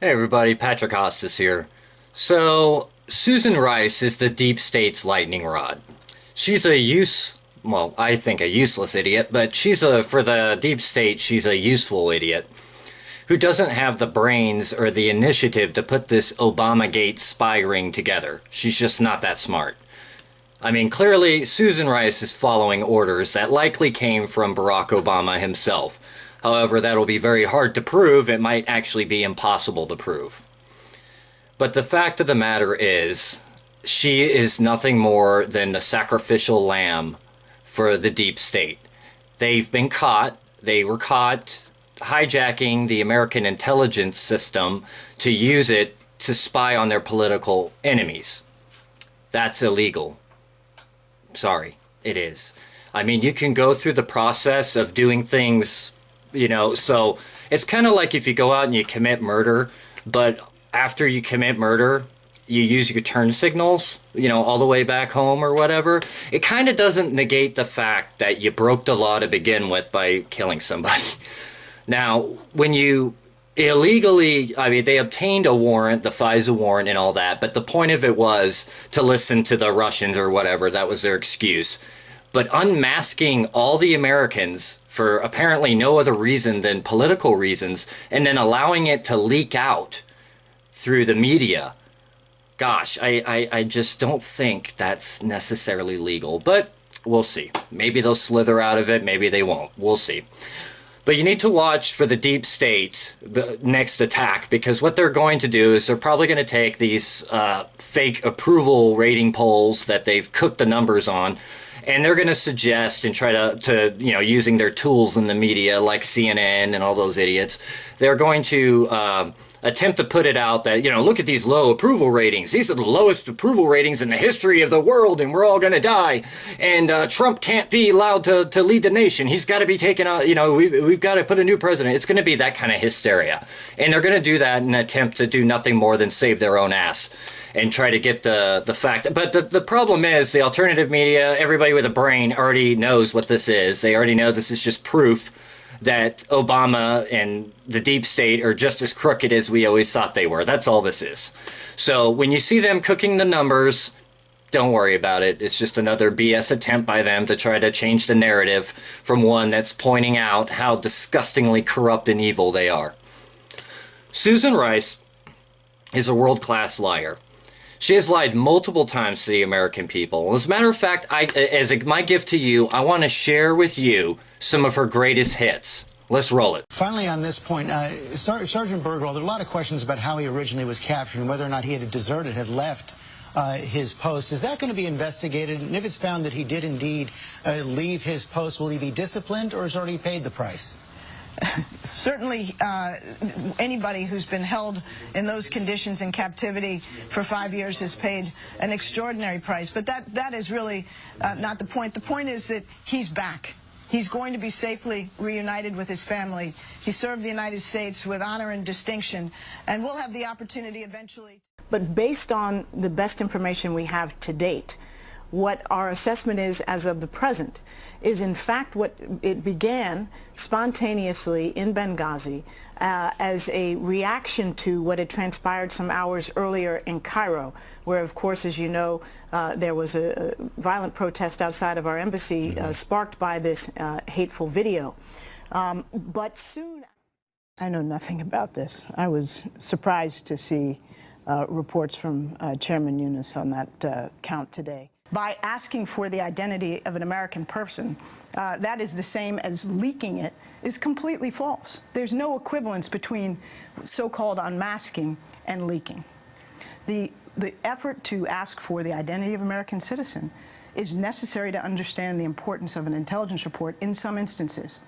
Hey everybody, Patrick Hostis here. So, Susan Rice is the deep state's lightning rod. She's well, I think a useless idiot, but for the deep state, she's a useful idiot who doesn't have the brains or the initiative to put this Obamagate spy ring together. She's just not that smart. I mean, clearly, Susan Rice is following orders that likely came from Barack Obama himself. However, that'll be very hard to prove. It might actually be impossible to prove. But the fact of the matter is, she is nothing more than the sacrificial lamb for the deep state. They've been caught. They were caught hijacking the American intelligence system to use it to spy on their political enemies. That's illegal. Sorry, it is. I mean, you can go through the process of doing things, so it's kind of like if you go out and you commit murder, but after you commit murder, you use your turn signals, all the way back home or whatever. It kind of doesn't negate the fact that you broke the law to begin with by killing somebody. Now, when you illegally, I mean, they obtained a warrant, the FISA warrant and all that, but the point of it was to listen to the Russians or whatever. That was their excuse. But unmasking all the Americans for apparently no other reason than political reasons, and then allowing it to leak out through the media. Gosh, I just don't think that's necessarily legal, but we'll see. Maybe they'll slither out of it, maybe they won't. We'll see. But you need to watch for the deep state next attack, because what they're going to do is they're probably going to take these fake approval rating polls that they've cooked the numbers on, and they're going to suggest and try using their tools in the media like CNN and all those idiots, they're going to attempt to put it out that, look at these low approval ratings. These are the lowest approval ratings in the history of the world, and we're all going to die. And Trump can't be allowed to lead the nation. He's got to be taken out. We've got to put a new president. It's going to be that kind of hysteria. And they're going to do that in an attempt to do nothing more than save their own ass and try to get the fact. But the problem is the alternative media, everybody with a brain already knows what this is. They already know this is just proof that Obama and the deep state are just as crooked as we always thought they were. That's all this is. So when you see them cooking the numbers, don't worry about it. It's just another BS attempt by them to try to change the narrative from one that's pointing out how disgustingly corrupt and evil they are. Susan Rice is a world-class liar. She has lied multiple times to the American people. As a matter of fact, my gift to you, I want to share with you some of her greatest hits. Let's roll it. Finally, on this point, Sergeant Bergwall, there are a lot of questions about how he originally was captured and whether or not he had deserted, had left his post. Is that going to be investigated? And if it's found that he did indeed leave his post, will he be disciplined or has already paid the price? Certainly, anybody who's been held in those conditions in captivity for 5 years has paid an extraordinary price. But that is really not the point. The point is that he's back. He's going to be safely reunited with his family. He served the United States with honor and distinction, and we'll have the opportunity eventually. But based on the best information we have to date, what our assessment is as of the present is in fact what it began spontaneously in Benghazi as a reaction to what had transpired some hours earlier in Cairo, where of course, as you know, there was a violent protest outside of our embassy sparked by this hateful video. But soon, I know nothing about this. I was surprised to see reports from Chairman Yunus on that count today. By asking for the identity of an American person, that is the same as leaking it, is completely false. There's no equivalence between so-called unmasking and leaking. The effort to ask for the identity of an American citizen is necessary to understand the importance of an intelligence report in some instances.